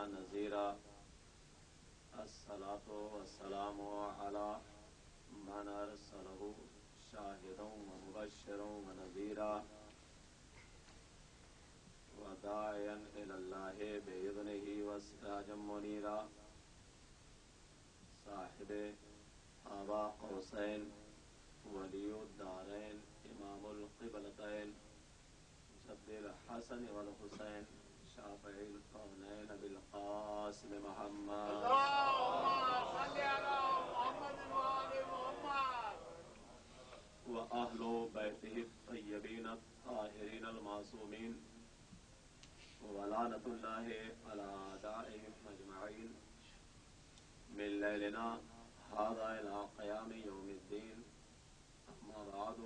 نذيرا الصلاة والسلام على من أرسله شاهدا ومبشرا ونذيرا وداعيا إلى الله بإذنه وسراجا منيرا صاحب قاب قوسين ولي الدارين إمام القبلتين جد الحسن والحسين شافعي الكونين بالقاسم محمد اللهم صل على محمد وآل محمد وأهل بيته الطيبين الطاهرين المعصومين ولعنة الله على أعدائهم أجمعين من ليلنا هذا إلى قيام يوم الدين. أما بعد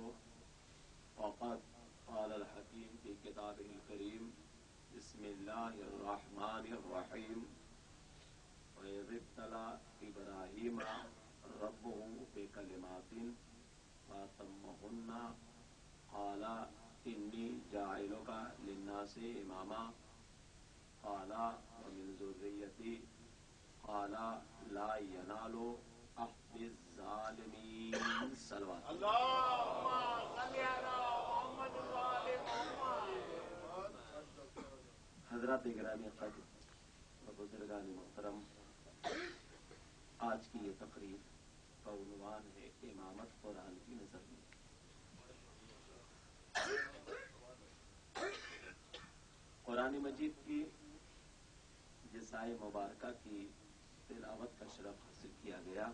فقد قال الحكيم في كتابه الكريم بسم الله الرحمن الرحيم وإذ ابتلى إبراهيم ربه بكلمات فأتمهن قال إني جاعلك للناس إماما قال ومن ذريتي قال لا ينال عهد الظالمين. صلوات اللهم صل على محمد وآل محمد. حضرات گرامی قدر و بزرگان محترم، آج کی یہ تقریر کا عنوان ہے امامت قرآن کی نظر میں. قرآن مجید کی جس آیے مبارکہ کی تلاوت کا شرف حاصل کیا گیا،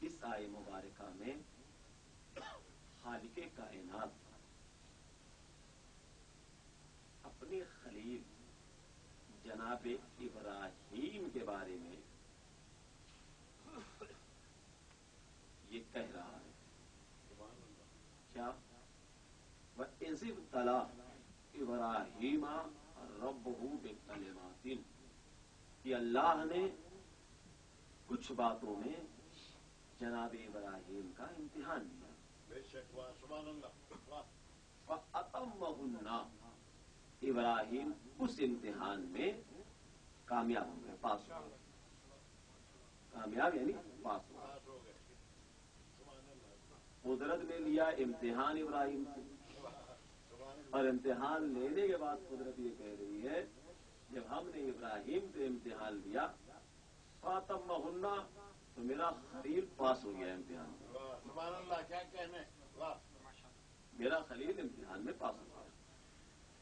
اس آیے مبارکہ میں خالق کائنات اپنے خلیل جناب ابراہیم کے بارے میں یہ کہہ رہا ہے کیا وَإِذِ ابْتَلَىٰ إِبْرَاهِيمَ رَبُّهُ بِكَلِمَاتٍ، کہ اللہ نے کچھ باتوں میں جناب ابراہیم کا امتحان لیا. فَأَتَمَّهُنَّ، ابراہیم اس امتحان میں کامیاب ہو گئے، پاس ہو گئے. کامیاب یعنی پاس ہو گئے. قدرت نے لیا امتحان ابراہیم سے، اور امتحان لینے کے بعد قدرت یہ کہہ رہی ہے جب ہم نے ابراہیم سے امتحان لیا فَأَتَمَّهُنَّ، تو میرا خلیل پاس ہو گیا امتحان میں. سبحان اللہ، کیا کہنے. میرا خلیل امتحان میں پاس ہو گیا.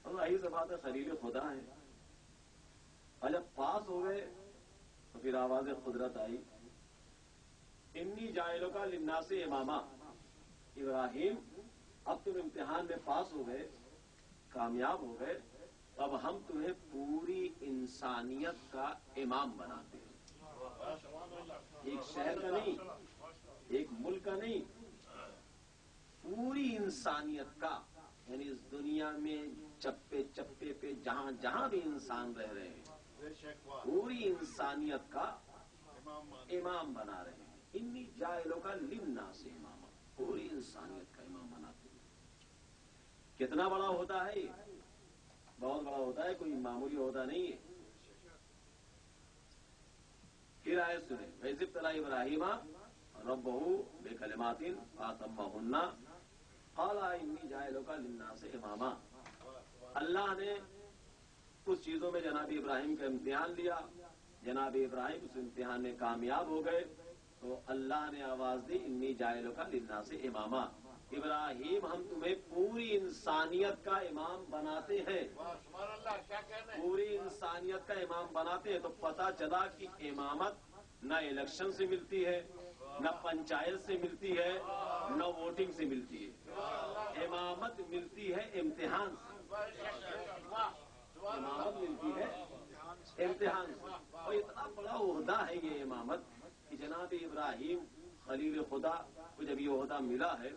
اور ظاہر سی بات ہے خلیل خدا ہے، اور جب پاس ہو گئے تو پھر آواز قدرت آئی انی جاعلک للناس اماما. ابراہیم اب تم امتحان میں پاس ہو گئے، کامیاب ہو گئے، اب ہم تمہیں پوری انسانیت کا امام بناتے ہیں. ایک شہر کا نہیں، ایک ملک کا نہیں، پوری انسانیت کا. یعنی اس دنیا میں چپے چپے پہ جہاں جہاں بھی انسان رہ رہے ہیں پوری انسانیت کا امام بنا رہے ہیں. انی جاعلک للناس اماما، پوری انسانیت کا امام بناتے ہیں. کتنا بڑا ہوتا ہے یہ؟ بہت بڑا ہوتا ہے، کوئی معمولی ہوتا نہیں ہے. پھر آئے سنیں وَإِذِ ابْتَلَىٰ إِبْرَاهِيمَ رَبُّهُ بِكَلِمَاتٍ فَأَتَمَّهُنَّ قَالَ إِنِّي جَاعِلُكَ لِلنَّاسِ إِمَامًا. اللہ نے کچھ چیزوں میں جناب ابراہیم کا امتحان لیا، جناب ابراہیم اس امتحان میں کامیاب ہو گئے تو اللہ نے آواز دی انی جاعلک للناس اماما. ابراہیم ہم تمہیں پوری انسانیت کا امام بناتے ہیں. سبحان اللہ، کیا کہنے. پوری انسانیت کا امام بناتے ہیں. تو پتہ چلا کہ امامت نہ الیکشن سے ملتی ہے، نہ پنچایت سے ملتی ہے، نہ ووٹنگ سے ملتی ہے. امامت ملتی ہے امتحان سے. امامت ملتی ہے امتحان سے. اور اتنا بڑا عہدہ ہے یہ امامت کہ جناب ابراہیم خلیل خدا کو جب یہ عہدہ ملا ہے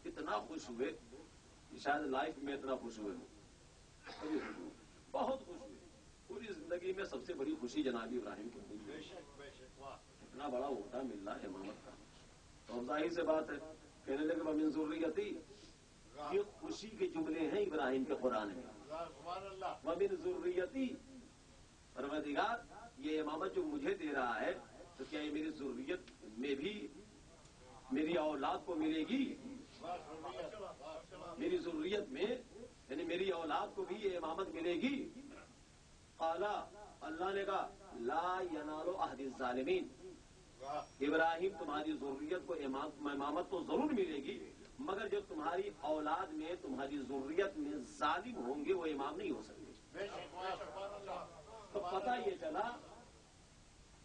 اتنا خوش ہوئے کہ شاید لائف میں اتنا خوش ہوئے ہوں. بہت خوش ہوئے. پوری زندگی میں سب سے بڑی خوشی جناب ابراہیم کو ہوئی. اتنا بڑا عہدہ مل رہا ہے امامت کا. تو ظاہر سے بات ہے کہنے لگے وَمِن ذُرِّيَّتِي، یہ خوشی کے جملے ہیں ابراہیم کے قرآن میں. وَمِن ذُرِّيَّتِي، پروردگار یہ امامت جو مجھے دے رہا ہے تو کیا یہ میری ضروریت میں بھی میری اولاد کو ملے گی؟ میری ضروریت میں یعنی میری اولاد کو بھی یہ امامت ملے گی؟ قالا اللہ نے کہا لا ینال عہد الظالمین، ابراہیم تمہاری ضروریت کو امامت تو ضرور ملے گی، مگر جو تمہاری اولاد میں تمہاری ضروریت میں ظالم ہوں گے وہ امام نہیں ہو سکتے۔ تو پتہ یہ چلا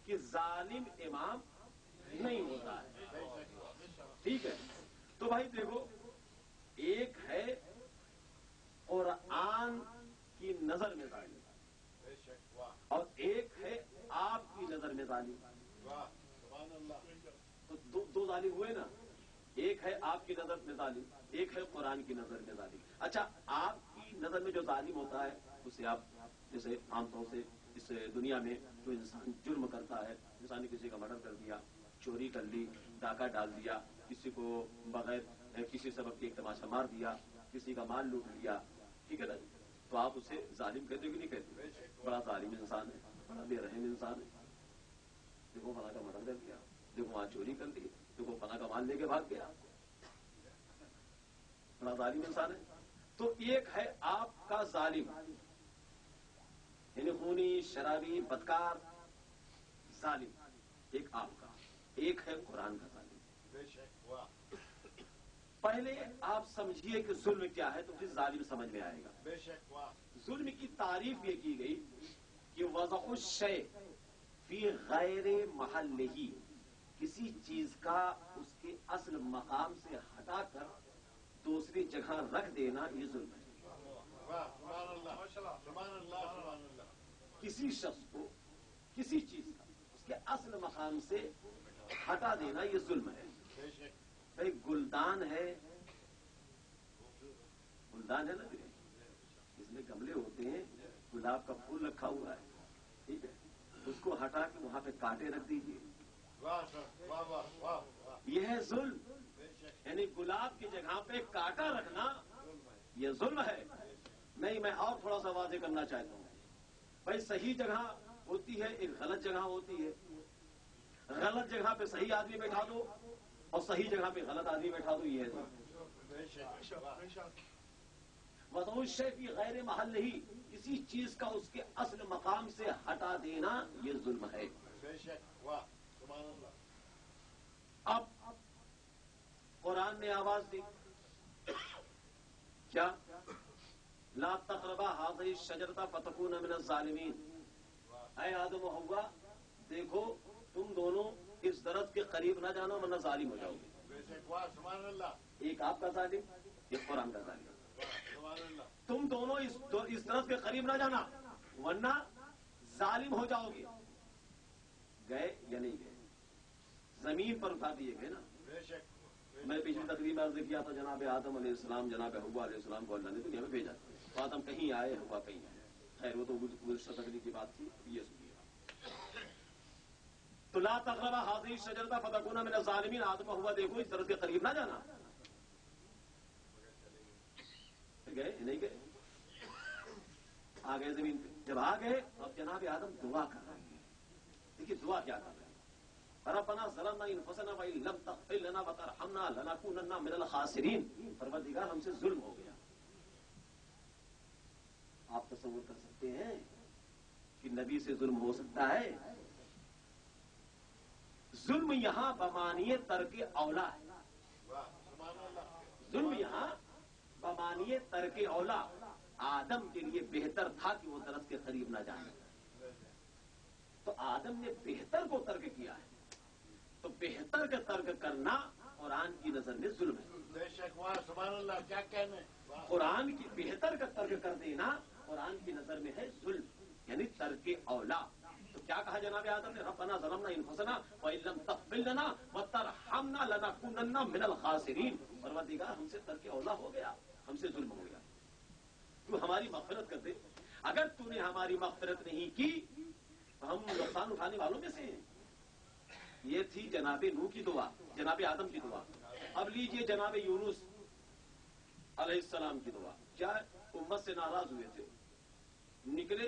کہ ظالم امام نہیں ہوتا ہے، ٹھیک ہے؟ تو بھائی دیکھو، ایک ہے قرآن کی نظر میں ظالم اور ایک ہے آپ کی نظر میں ظالم، تو دو ظالم ہوئے نا، ایک ہے آپ کی نظر میں ظالم، ایک ہے قرآن کی نظر میں ظالم۔ اچھا، آپ کی نظر میں جو ظالم ہوتا ہے اسے آپ جیسے عام طور سے اس دنیا میں کوئی انسان جرم کرتا ہے، انسان نے کسی کا مرڈر کر دیا، چوری کر لی، ڈاکہ ڈال دیا، کسی کو بغیر کسی سبب کے ایک تماشا مار دیا، کسی کا مال لوٹ لیا، ٹھیک ہے نا؟ تو آپ اسے ظالم کہتے ہو کہ نہیں کہتے؟ بڑا ظالم انسان ہے، بڑا بے رحم انسان ہے، دیکھو فلاں کا مرڈر کر دیا، دیکھو وہاں چوری کر لی، دیکھو فلاں کا مال لے کے بھاگ گیا، بڑا ظالم انسان ہے۔ تو ایک ہے آپ کا ظالم، یعنی خونی، شرابی، بدکار ظالم، ایک آپ کا، ایک ہے قرآن کا ظالم۔ پہلے آپ سمجھیے کہ ظلم کیا ہے تو پھر ظالم سمجھ میں آئے گا۔ ظلم کی تعریف یہ کی گئی کہ وضع الشیء فی غیر محلہ، کسی چیز کا اس کے اصل مقام سے ہٹا کر دوسری جگہ رکھ دینا، یہ ظلم ہے۔ کسی شخص کو کسی چیز کا اس کے اصل مقام سے ہٹا دینا یہ ظلم ہے۔ بھائی گلدان ہے، گلدان ہے نا، اس میں گملے ہوتے ہیں، گلاب کا پھول رکھا ہوا ہے، ٹھیک ہے، اس کو ہٹا کے وہاں پہ کانٹے رکھ دیجیے، یہ ہے ظلم۔ یعنی گلاب کی جگہ پہ کانٹا رکھنا یہ ظلم ہے۔ نہیں، میں اور تھوڑا سا واضح کرنا چاہتا ہوں، بھائی صحیح جگہ ہوتی ہے، ایک غلط جگہ ہوتی ہے، غلط جگہ پہ صحیح آدمی بیٹھا دو اور صحیح جگہ پہ غلط آدمی بیٹھا دو، یہ ہے ظلم۔ وضع الشیء فی غیر محلہ، کسی چیز کا اس کے اصل مقام سے ہٹا دینا یہ ظلم ہے۔ اب قرآن نے آواز دی، کیا؟ لا تقربا هذه الشجرة فتكونا من الظالمین، اے آدم و حوا دیکھو تم دونوں اس درخت کے قریب نہ جانا ورنہ ظالم ہو جاؤ گے۔ ایک آپ کا ظالم، ایک قرآن کا ظالم، تم دونوں اس درخت کے قریب نہ جانا ورنہ ظالم ہو جاؤ گے۔ گئے یا نہیں گئے؟ زمین پر اٹھا دیے گئے نا۔ میں پچھلی تقریب میں عرض کیا تھا جناب آدم علیہ السلام، جناب حوا علیہ السلام کو اللہ نے دنیا میں بھیجا، تو آدم کہیں آئے، حوا کہیں آئے، خیر وہ تو گزشتہ تقریب کی بات تھی، یہ سنیے۔ تو لا تقربا هذه الشجرة فتكونا من الظالمین، آدم حوا دیکھو اس درخت کے قریب نہ جانا۔ گئے نہیں گئے؟ آ گئے زمین پہ، جب آ گئے اب جناب آدم دعا کر رہے ہیں، دیکھیے دعا کیا کر رہے ہیں، ربنا ظلمنا انفسنا وان لم تغفر لنا وترحمنا لنكونن من الخاسرین، پروردگار ہم سے ظلم ہو گیا۔ آپ تصور کر سکتے ہیں کہ نبی سے ظلم ہو سکتا ہے؟ ظلم یہاں بمعنی ترک اولا ہے، ظلم یہاں بمعنی ترک اولا، آدم کے لیے بہتر تھا کہ وہ درخت کے قریب نہ جائے، تو آدم نے بہتر کو ترک کیا ہے، تو بہتر کا ترک کرنا قرآن کی نظر میں ظلم ہے۔ سبحان اللہ، کیا کہنے، قرآن کی بہتر کا ترک کر دینا قرآن کی نظر میں ہے ظلم، یعنی ترک اولا۔ تو کیا کہا جناب آدم نے؟ ربنا ظلمنا انفسنا وان لم تغفر لنا وترحمنا لنكونن من الخاسرین، پروردگار ہم سے ترک اولا ہو گیا، ہم سے ظلم ہو گیا، تو ہماری مغفرت کر دے، اگر تو نے ہماری مغفرت نہیں کی تو ہم نقصان اٹھانے والوں میں سے ہیں۔ یہ تھی جناب نوح کی دعا، جناب آدم کی دعا۔ اب لیجئے جناب یونس علیہ السلام کی دعا، کیا امت سے ناراض ہوئے تھے، نکلے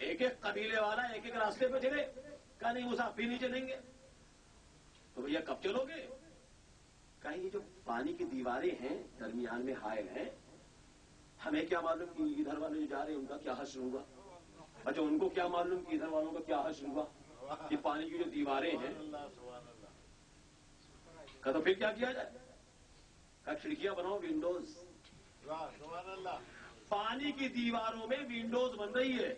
ایک ایک قبیلے والا ایک ایک راستے پہ چلے، کہا نہیں موسیٰ بھی نہیں چلیں گے. تو بھیا کب چلو گے؟ کہا یہ جو پانی کی دیواریں ہیں درمیان میں حائل ہیں، ہمیں کیا معلوم کہ ادھر والے جو جا رہے ہیں ان کا کیا حشر ہوگا. اچھا ان کو کیا معلوم کہ ادھر والوں کا کیا حشر ہوگا. یہ پانی کی جو دیواریں ہیں. کہا تو پھر کیا کیا جائے؟ کہا کھڑکیاں بناؤ، ونڈوز. پانی کی دیواروں میں ونڈوز بن رہی ہے.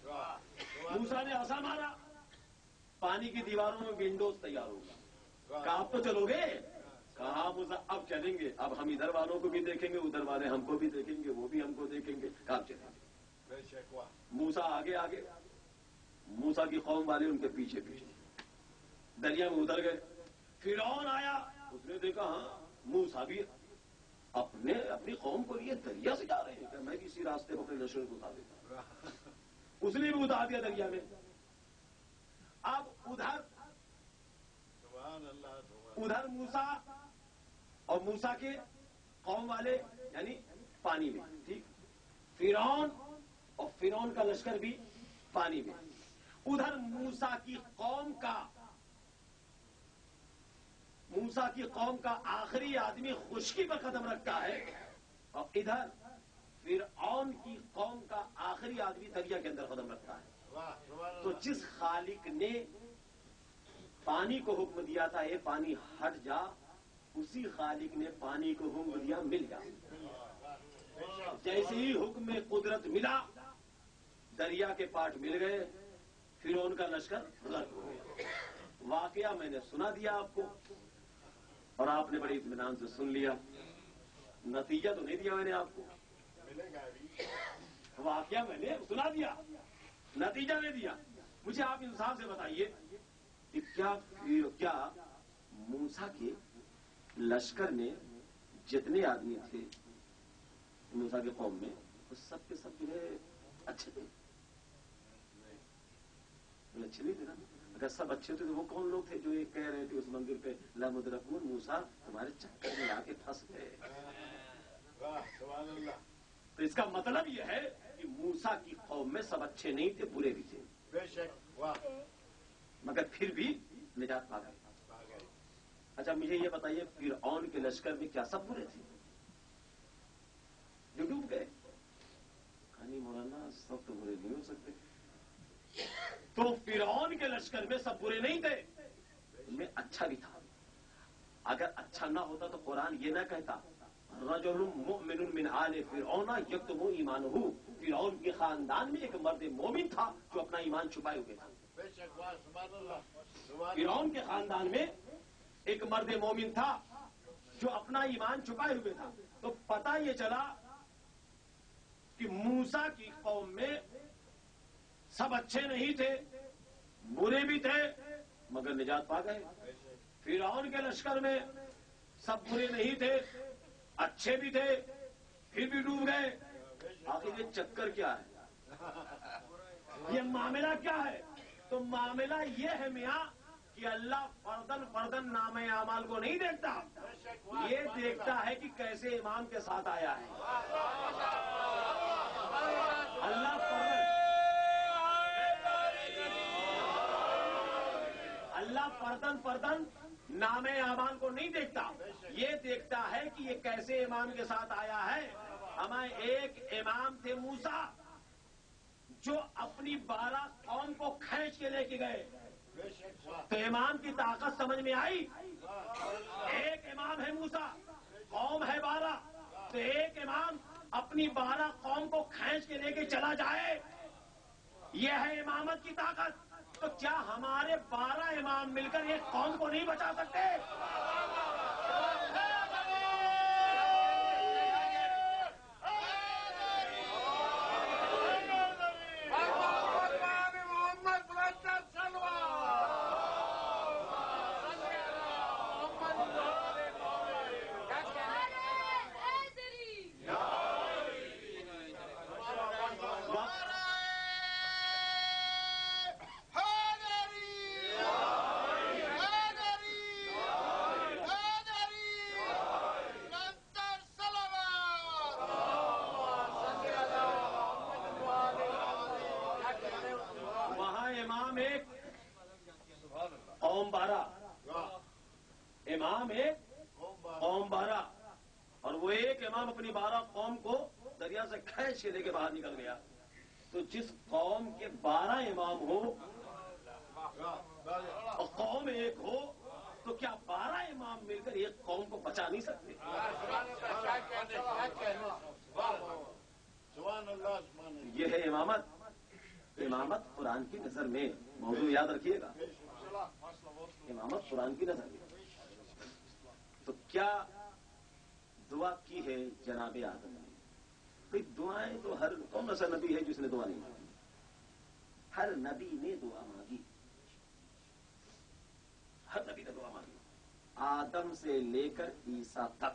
موسیٰ نے عصا مارا، پانی کی دیواروں میں ونڈوز تیار ہوگا. کہا آپ تو چلو گے؟ کہا موسیٰ اب چلیں گے، اب ہم ادھر والوں کو بھی دیکھیں گے، ادھر والے ہم کو بھی دیکھیں گے، وہ بھی ہم کو دیکھیں گے. کہا اب چلیں گے. موسیٰ آگے آگے، موسیٰ کی قوم والے ان کے پیچھے پیچھے دریا میں اتر گئے. فرعون آیا، اس نے دیکھا ہاں موسیٰ بھی اپنی قوم کو لیے دریا سے جا رہے ہیں، کہ میں بھی اسی راستے کو اپنے لشکر کو اتار دیتا ہوں. اس نے بھی اتار دیا دریا میں. اب ادھر موسیٰ اور موسیٰ کے قوم والے یعنی پانی میں، ٹھیک. فرعون اور فرعون کا لشکر بھی پانی میں. ادھر موسیٰ کی قوم کا آخری آدمی خشکی پر قدم رکھتا ہے، اور ادھر فرعون کی قوم کا آخری آدمی دریا کے اندر قدم رکھتا ہے. تو جس خالق نے پانی کو حکم دیا تھا یہ پانی ہٹ جا، اسی خالق نے پانی کو حکم دیا مل جا. جیسے ہی حکم میں قدرت ملا، دریا کے پاٹ مل گئے، فرعون کا لشکر غرق ہو گیا. واقعہ میں نے سنا دیا آپ کو، اور آپ نے بڑی اطمینان سے سن لیا. نتیجہ تو نہیں دیا میں نے آپ کو. واقعہ میں نے سنا دیا، نتیجہ نہیں دیا. مجھے آپ انصاف سے بتائیے کہ کیا موسیٰ کے لشکر نے جتنے آدمی تھے موسیٰ کے قوم میں، وہ سب کے سب جو ہے اچھے تھے؟ اچھے نہیں تھے نا. اگر سب اچھے تھے تو وہ کون لوگ تھے جو یہ کہہ رہے تھے اس مندر پہ لا مدرکون موسیٰ تمہارے چکر میں آ کے پھنس گئے. تو اس کا مطلب یہ ہے کہ موسیٰ کی قوم میں سب اچھے نہیں تھے، برے بھی تھے، مگر پھر بھی نجات پا گئے. اچھا مجھے یہ بتائیے فرعون کے لشکر میں کیا سب برے تھے جو ڈوب گئے؟ کہانی مولانا سب تو برے نہیں ہو سکتے. تو فرعون کے لشکر میں سب برے نہیں تھے، ان میں اچھا بھی تھا. اگر اچھا نہ ہوتا تو قرآن یہ نہ کہتا رجل مؤمن من آل فرعون یکتم ایمانہ. فرعون کے خاندان میں ایک مرد مومن تھا جو اپنا ایمان چھپائے ہوئے تھا. فرعون کے خاندان میں ایک مرد مومن تھا جو اپنا ایمان چھپائے ہوئے تھا. تو پتہ یہ چلا کہ موسیٰ کی قوم میں سب اچھے نہیں تھے، برے بھی تھے، مگر نجات پا گئے. فرعون کے لشکر میں سب برے نہیں تھے، اچھے بھی تھے، پھر بھی ڈوب گئے. آخر یہ چکر کیا ہے؟ یہ معاملہ کیا ہے؟ تو معاملہ یہ ہے میاں کہ اللہ فردن نام اعمال کو نہیں دیکھتا، یہ دیکھتا ہے کہ کیسے امام کے ساتھ آیا ہے. اللہ فردن نام اعمال کو نہیں دیکھتا، یہ دیکھتا ہے کہ یہ کیسے امام کے ساتھ آیا ہے. ہمیں ایک امام تھے موسیٰ جو اپنی 12 قوم کو کھینچ کے لے کے گئے، تو امام کی طاقت سمجھ میں آئی. ایک امام ہے موسیٰ، قوم ہے 12، تو ایک امام اپنی 12 قوم کو کھینچ کے لے کے چلا جائے، یہ ہے امامت کی طاقت. تو کیا ہمارے 12 امام مل کر ایک قوم کو نہیں بچا سکتے؟ امام ایک قوم 12، امام ایک قوم 12، اور وہ ایک امام اپنی 12 قوم کو دریا سے کھینچ کے لے کے باہر نکل گیا. تو جس قوم کے 12 امام ہو اور قوم ایک ہو تو کیا 12 امام مل کر ایک قوم کو بچا نہیں سکتے؟ یہ ہے امامت. امامت قرآن کی نظر میں، موضوع یاد رکھیے گا، امامت قرآن کی نظر میں. تو کیا دعا کی ہے جناب آدم نے؟ بھئی دعائیں تو ہر کون ایسا نبی ہے جس نے دعا نہیں مانگی؟ ہر نبی نے دعا مانگی، ہر نبی نے دعا مانگی. آدم سے لے کر عیسیٰ تک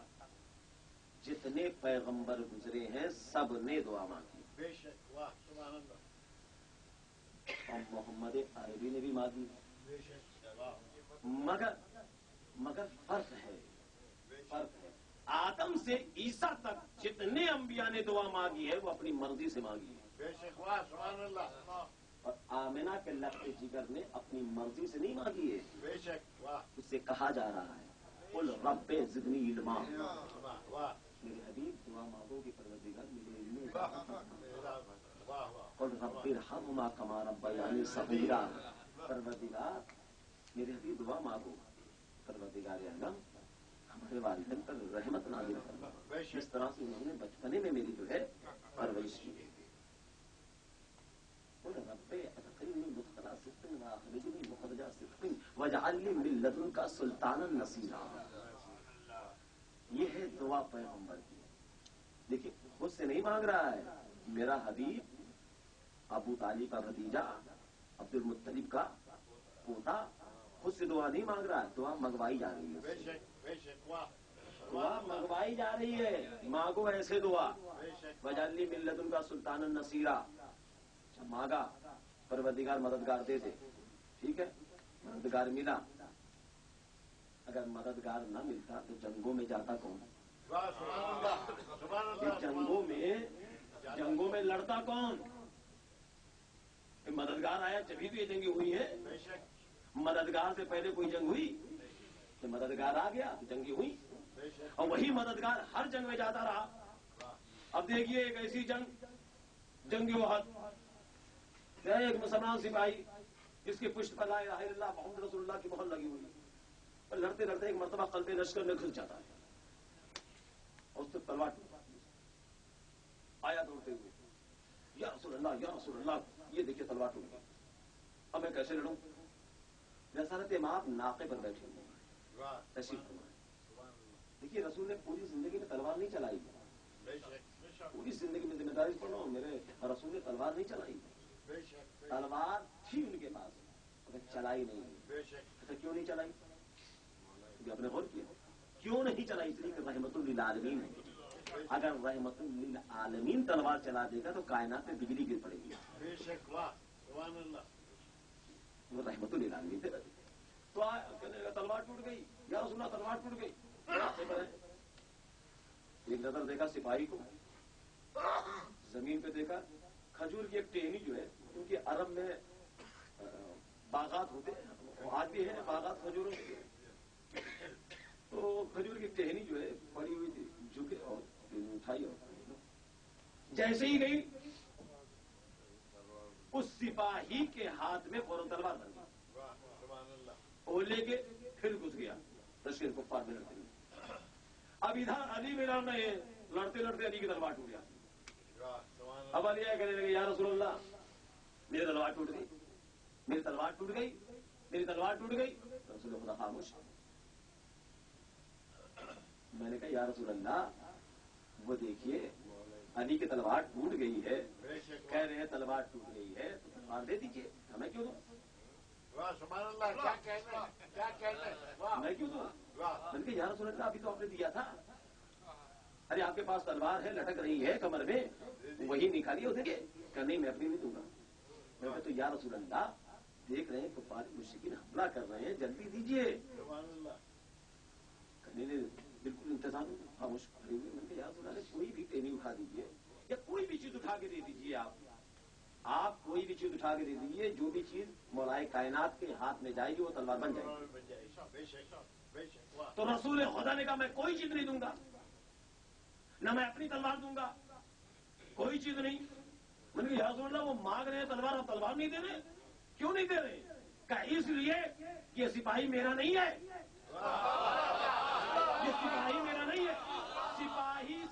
جتنے پیغمبر گزرے ہیں سب نے دعا مانگی. بے شک. واہ سبحان اللہ. اور محمد عربی نے بھی مانگی. بے شک. مگر فرق ہے. آدم سے عیسیٰ تک جتنے انبیاء نے دعا مانگی ہے وہ اپنی مرضی سے مانگی ہے. بے شک. واہ سبحان اللہ. اور آمنہ کے لب جگر نے اپنی مرضی سے نہیں مانگی ہے. بے شک. واہ. اس سے کہا جا رہا ہے قل رب زدنی علما. واہ. میرے حبیب دعا مانگو کہ پروردگار مجھے علم میں واہ اضافہ فرما. واہ. قل رب ارحمہما کما ربیانی صغیرا. پروردگار میرے حبیب دعا مانگو پروردگار اعظم ہمارے والدین پر رحمت نازل کرنا جس طرح سے انہوں نے بچپنے میں میری جو ہے پرورش کی. قل رب ادخلنی مدخل صدق واخرجنی مخرج صدق واجعل لی من لدنک سلطانا نصیرا. یہ ہے دعا پیغمبر کی. لیکن خود سے نہیں مانگ رہا ہے. میرا حبیب ابو طالب کا بھتیجا عبد المطلب کا پوتا خود سے دعا نہیں مانگ رہا ہے. دعا منگوائی جا رہی ہے. بے شک. بے شک. واہ. دعا منگوائی جا رہی ہے. مانگو ایسے دعا بے شک. واجعل لی من لدنک سلطانا نصیرا. مانگا پروردگار مددگار دے دے. ٹھیک ہے مددگار ملا. اگر مددگار نہ ملتا تو جنگوں میں جاتا کون؟ واہ سبحان اللہ. سبحان اللہ. جنگوں میں لڑتا کون؟ مددگار آیا جبھی تو یہ جنگیں ہوئی ہیں. بے شک. مددگار سے پہلے کوئی جنگ ہوئی؟ تو مددگار آ گیا تو جنگیں ہوئی. بے شک. اور وہی مددگار ہر جنگ میں جاتا رہا. اب دیکھیے ایک ایسی جنگ احد، ایک مسلمان سپاہی جس کی پشت پر لا الہ الا اللہ محمد رسول اللہ کی مہر لگی ہوئی، اور لڑتے لڑتے ایک مرتبہ قلب لشکر میں گھس جاتا ہے اور اس سے تلوار آیا دوڑتے ہوئے، یا رسول اللہ یا رسول اللہ، یہ دیکھیے تلوار ٹوٹ گئی، اب میں کیسے لڑوں؟ جیسا آپ ناقے پر بیٹھے ہوئے واہ. تشریف فرمائے. سبحان اللہ. دیکھیے رسول نے پوری زندگی میں تلوار نہیں چلائی. بے شک. بے شک. پوری زندگی میں ذمہ داری پڑھ رہا ہوں، میرے رسول نے تلوار نہیں چلائی. بے شک. تلوار تھی ان کے پاس مگر چلائی نہیں. بے شک. اچھا کیوں نہیں چلائی؟ کیونکہ آپ نے غور کیا کیوں نہیں چلائی؟ اس لیے کہ رحمت للعالمین ہے. اگر رحمت للعالمین تلوار چلا دے گا تو کائنات میں بجلی گر پڑے گی. بے شک. واہ سبحان اللہ. وہ رحمت للعالمین تھے. تو کہنے لگا تلوار ٹوٹ گئی یا رسول اللہ تلوار ٹوٹ گئی. ایک نظر دیکھا سپاہی کو، زمین پہ دیکھا کھجور کی ایک ٹہنی جو ہے، کیونکہ عرب میں باغات ہوتے ہیں، آج بھی ہے باغات کھجوروں کے، تو کھجور کی ٹہنی جو ہے پڑی ہوئی تھی، جھکے اور اٹھائی اور جیسے ہی گئی اس سپاہی کے ہاتھ میں فوراً تلوار بن گئی. واہ سبحان اللہ. وہ لے کے پھر گھس گیا لشکر کفار میں لڑتے ہوئے. اب ادھر علی میں لڑ رہے ہیں، لڑتے لڑتے علی کی تلوار ٹوٹ گیا. واہ سبحان اللہ. اب علی کہنے لگے یا رسول اللہ میری تلوار ٹوٹ گئی، میری تلوار ٹوٹ گئی، میری تلوار ٹوٹ گئی. رسول خدا خاموش. میں نے کہا یا رسول اللہ وہ دیکھیے علی کی تلوار ٹوٹ گئی ہے، بے شک. کہہ رہے ہیں تلوار ٹوٹ گئی ہے تو تلوار دے دیجیے، ہمیں کیوں دوں؟ واہ سبحان اللہ. کیا کہنا ہے؟ کیا کہنا ہے؟ واہ. میں کیوں دوں؟ واہ. میں نے کہا یا رسول اللہ ابھی تو آپ نے دیا تھا. ارے آپ کے پاس تلوار ہے لٹک رہی ہے کمر میں، وہی نکالیے ہو دیکھیے. کہ نہیں میں اپنی نہیں دوں گا. میں نے کہا تو یا رسول اللہ دیکھ رہے ہیں کفار مشرکین حملہ کر رہے ہیں، جلدی دیجیے. سبحان اللہ. کہنے لگے بالکل انتظام خاموش کھڑے ہوئے. میں نے کہا یا رسول اللہ کوئی بھی ٹہنی اٹھا دیجیے یا کوئی بھی چیز اٹھا کے دے دیجیے آپ. آپ کوئی بھی چیز اٹھا کے دے دیجیے، جو بھی چیز مولائے کائنات کے ہاتھ میں جائے گی وہ تلوار بن جائے گی۔ تو رسول خدا نے کہا میں کوئی چیز نہیں دوں گا، نہ میں اپنی تلوار دوں گا، کوئی چیز نہیں۔ میں نے کہا یا رسول اللہ وہ مانگ رہے ہیں تلوار، آپ تلوار نہیں دے رہے، کیوں نہیں دے رہے؟ کہ اس لیے کہ سپاہی میرا نہیں ہے، یہ سپاہی میرا نہیں ہے،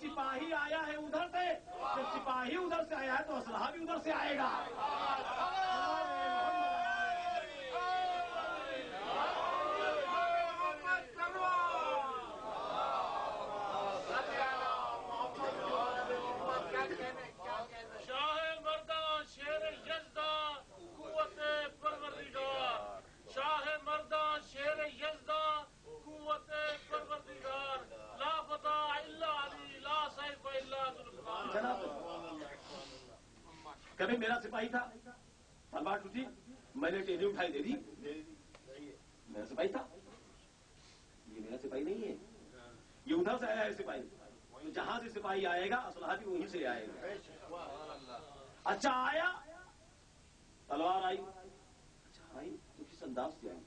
سپاہی آیا ہے ادھر سے، جب سپاہی ادھر سے آیا ہے تو اسلحہ بھی ادھر سے آئے گا۔ کبھی میرا سپاہی تھا، تلوار ٹوٹی، میں نے ٹیلی اٹھائی دے دی، میرا سپاہی تھا، یہ میرا سپاہی نہیں ہے، یہ ادھر سے آیا ہے سپاہی، تو جہاں سے سپاہی آئے گا اسلحہ بھی وہیں سے آئے گا۔ اچھا آیا، تلوار آئی، اچھا آئی تو کس انداز سے آئی؟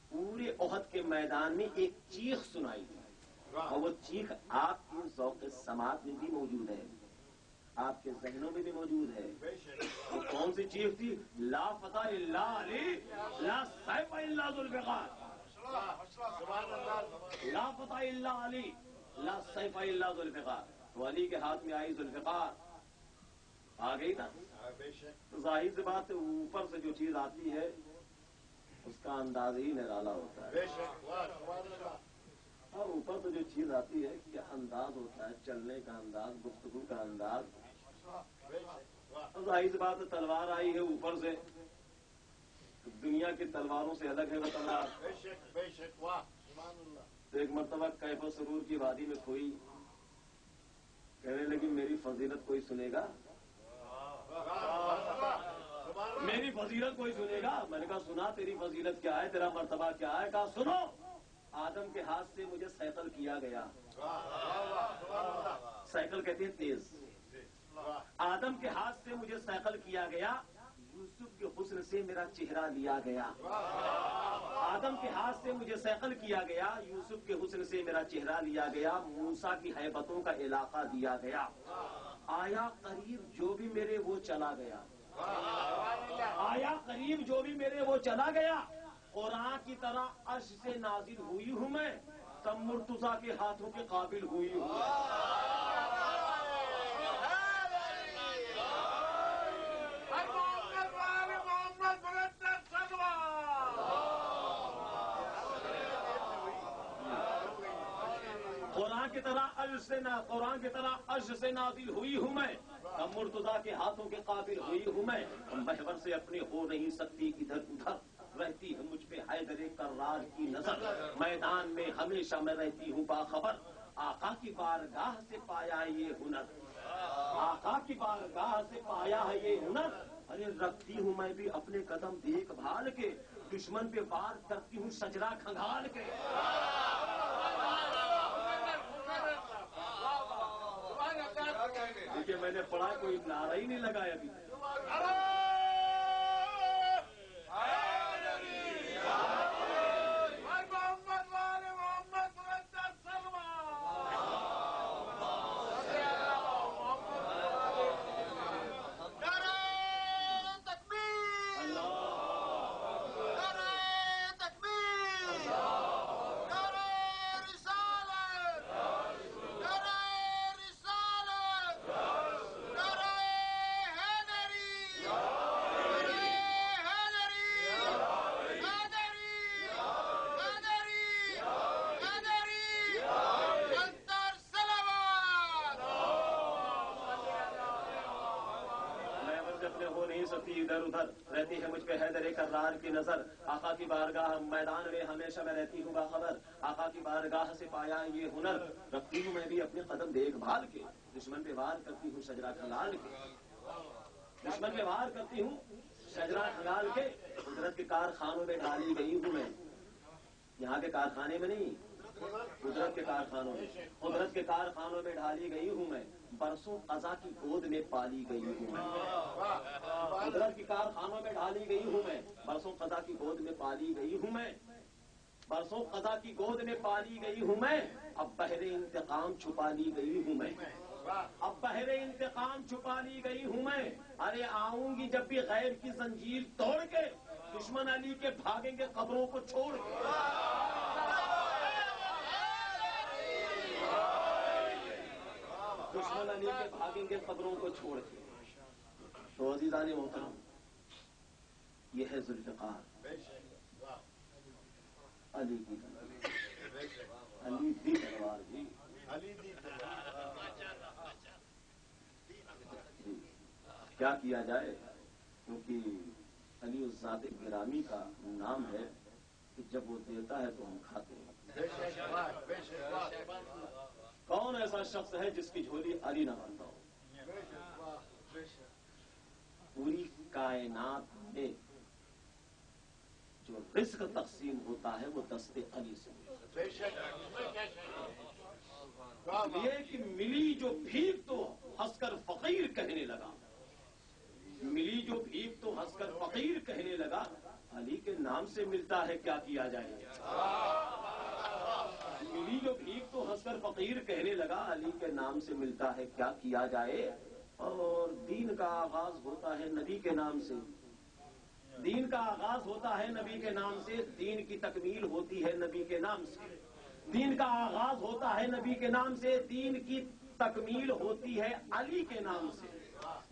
پورے احد کے میدان میں ایک چیخ سنائی تھی، اور وہ چیخ آپ کے ذوق سماعت میں بھی موجود ہے، آپ کے ذہنوں میں بھی موجود ہے۔ وہ کون سی چیخ تھی؟ لا فتح الا علی، لا سیف الا ذوالفقار، لا فتح الا علی، لا سیف الا ذوالفقار۔ تو علی کے ہاتھ میں آئی ذوالفقار، آ گئی نا، تو ظاہر سی بات ہے اوپر سے جو چیز آتی ہے اس کا انداز ہی نرالا ہوتا ہے، اور اوپر سے جو چیز آتی ہے کیا انداز ہوتا ہے، چلنے کا انداز، گفتگو کا انداز۔ ظاہر سی بات ہے تلوار آئی ہے اوپر سے، دنیا کی تلواروں سے الگ ہے وہ تلوار۔ تو ایک مرتبہ کیف و سرور کی وادی میں کھوئی، کہنے لگی میری فضیلت کوئی سنے گا، میری فضیلت کوئی سنے گا؟ میں نے کہا سنا تیری فضیلت کیا ہے، تیرا مرتبہ کیا ہے؟ کہا سنو، آدم کے ہاتھ سے مجھے سائیکل کیا گیا، سائیکل کہتے ہیں تیز، آدم کے ہاتھ سے مجھے سائیکل کیا گیا، یوسف کے حسن سے میرا چہرہ لیا گیا، آدم کے ہاتھ سے مجھے سائیکل کیا گیا، یوسف کے حسن سے میرا چہرہ لیا گیا، موسیٰ کی ہیبتوں کا علاقہ دیا گیا، آیا قریب جو بھی میرے وہ چلا گیا، آیا قریب جو بھی میرے وہ چلا گیا، قرآن کی طرح عرش سے نازل ہوئی ہوں میں، تب مرتضیٰ کے ہاتھوں کے قابل ہوئی ہوں۔ قرآن کی طرح عرش سے نازل ہوئی ہوں میں، تب مرتضیٰ کے ہاتھوں کے قابل ہوئی ہوں میں، محور سے اپنی ہو نہیں سکتی ادھر ادھر، رہتی ہے مجھ پہ حیدر کرار کی نظر، میدان میں ہمیشہ میں رہتی ہوں باخبر، آقا کی بارگاہ سے پایا ہے یہ ہنر، آقا کی بارگاہ سے پایا ہے یہ ہنر، ارے رکھتی ہوں میں بھی اپنے قدم دیکھ بھال کے، دشمن پہ وار کرتی ہوں شجرا کھنگال کے۔ دیکھیے میں نے پڑھا کوئی نعرہ ہی نہیں لگایا ابھی، ادھر ادھر رہتی ہے مجھ پہ حیدر کرار کی نظر، آقا کی بارگاہ میدان میں ہمیشہ میں رہتی ہوں باخبر، آقا کی بارگاہ سے پایا یہ ہنر، رکھتی ہوں میں بھی اپنے قدم دیکھ بھال کے، دشمن پہ وار کرتی ہوں شجرا کھنگال کے، دشمن پہ وار کرتی ہوں شجرا کھنگال کے، قدرت کے کارخانوں میں ڈالی گئی ہوں میں، یہاں کے کارخانے میں نہیں، قدرت کے کارخانوں میں، قدرت کے کارخانوں میں ڈھالی گئی ہوں میں، برسوں قضا کی گود میں پالی گئی ہوں میں، قدرت کے کارخانوں میں ڈھالی گئی ہوں میں، برسوں قضا کی گود میں پالی گئی ہوں میں، برسوں قضا کی گود میں پالی گئی ہوں میں، اب بحر انتقام چھپا لی گئی ہوں میں، اب بحر انتقام چھپا لی گئی ہوں میں، ارے آؤں گی جب بھی غیر کی زنجیر توڑ کے، دشمن علی کے بھاگیں گے قبروں کو چھوڑ کے، دشمن علی کے بھاگیں گے قبروں کو چھوڑ کے۔ تو عزیزان محترم، یہ ہے ذوالفقار علی کی علی دی تلوار جی، کیا کیا جائے، کیونکہ علی اس ذات گرامی کا نام ہے کہ جب وہ دیتا ہے تو ہم کھاتے ہیں۔ کون ایسا شخص ہے جس کی جھولی علی نہ بنتا ہو؟ پوری کائنات میں جو رزق تقسیم ہوتا ہے وہ دست علی سے یہ کہ ملی جو بھیک تو ہنس کر فقیر کہنے لگا، ملی جو بھیک تو ہنس کر فقیر کہنے لگا، علی کے نام سے ملتا ہے کیا کیا جائے، ملی جو بھیک تو ہنس کر فقیر کہنے لگا، علی کے نام سے ملتا ہے کیا کیا جائے۔ اور دین کا آغاز ہوتا ہے نبی کے نام سے، دین کا آغاز ہوتا ہے نبی کے نام سے، دین کی تکمیل ہوتی ہے نبی کے نام سے، دین کا آغاز ہوتا ہے نبی کے نام سے، دین کی تکمیل ہوتی ہے علی کے نام سے،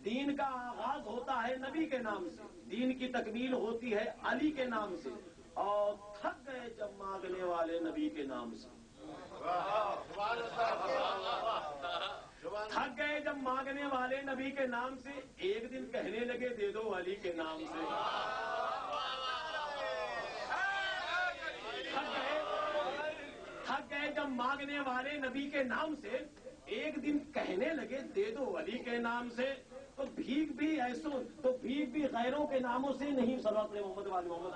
دین کا آغاز ہوتا ہے نبی کے نام سے، دین کی تکمیل ہوتی ہے علی کے نام سے، اور تھک گئے جب مانگنے والے نبی کے نام سے، تھک گئے جب مانگنے والے نبی کے نام سے، ایک دن کہنے لگے دے دو علی کے نام سے، تھک گئے جب مانگنے والے نبی کے نام سے، ایک دن کہنے لگے دے دو علی کے نام سے۔ تو بھیک بھی ایسوں، تو بھیک بھی غیروں کے ناموں سے نہیں، صلی اللہ علیہ محمد والے محمد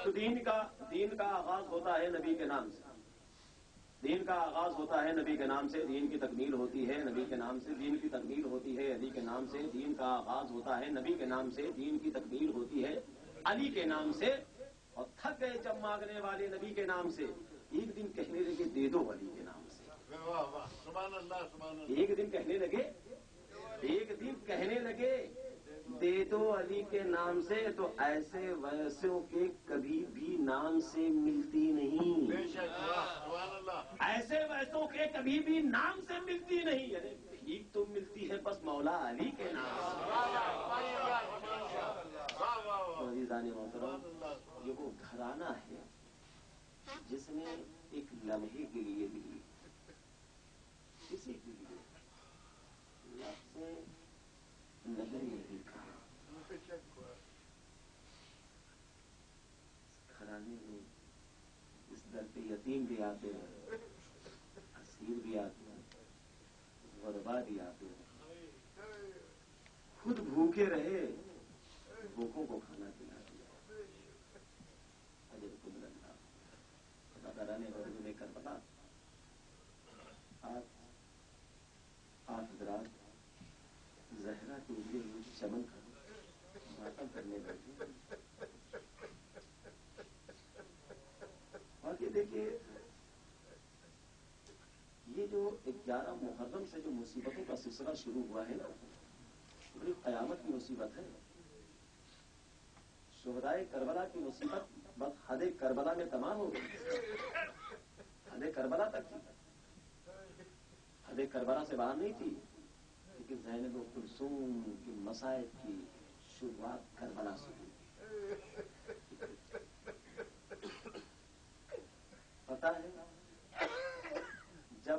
تو دین کا آغاز ہوتا ہے نبی کے نام سے، دین کا آغاز ہوتا ہے نبی کے نام سے، دین کی تکمیل ہوتی ہے نبی کے نام سے، دین کی تکمیل ہوتی ہے علی کے نام سے، دین کا آغاز ہوتا ہے نبی کے نام سے، دین کی تکمیل ہوتی ہے علی کے نام سے، اور تھک گئے جب مانگنے والے نبی کے نام سے، ایک دن کہنے لگے دے دو علی کے نام سے، ایک دن کہنے لگے، ایک دن کہنے لگے دے دو علی کے نام سے، تو ایسے ویسوں کے کبھی بھی نام سے ملتی نہیں، ایسے ویسوں کے کبھی بھی نام سے ملتی نہیں، یعنی بھیک تو ملتی ہے بس مولا علی کے نام سے۔ عزیزان محترم، یہ وہ گھرانہ ہے جس نے ایک لمحے کے لیے بھی کسی کے لیے لفظ نہیں کہا، گھرانے میں اس در پہ یتیم بھی آتے ہیں، اسیر بھی آتے ہیں، غربا بھی آتے ہیں، خود بھوکے رہے بھوکوں کو کھانا کھلا دیا، اجر کل اللہ۔ خدا تعالیٰ نے غزوہ کربلا آٹھ حضرات زہرا کے اجڑے ہوئے چمن کا ماتم کرنے بیٹھے، اور یہ دیکھیے یہ جو 11 محرم سے جو مصیبتوں کا سلسلہ شروع ہوا ہے نا، بڑی قیامت کی مصیبت ہے۔ شہدائے کربلا کی مصیبت بس حد کربلا میں تمام ہو گئی، حد کربلا تک تھی، حد کربلا سے باہر نہیں تھی، لیکن زینب و کلثوم کی مصائب کی شروعات کربلا سے ہوئی۔ پتہ ہے جب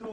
2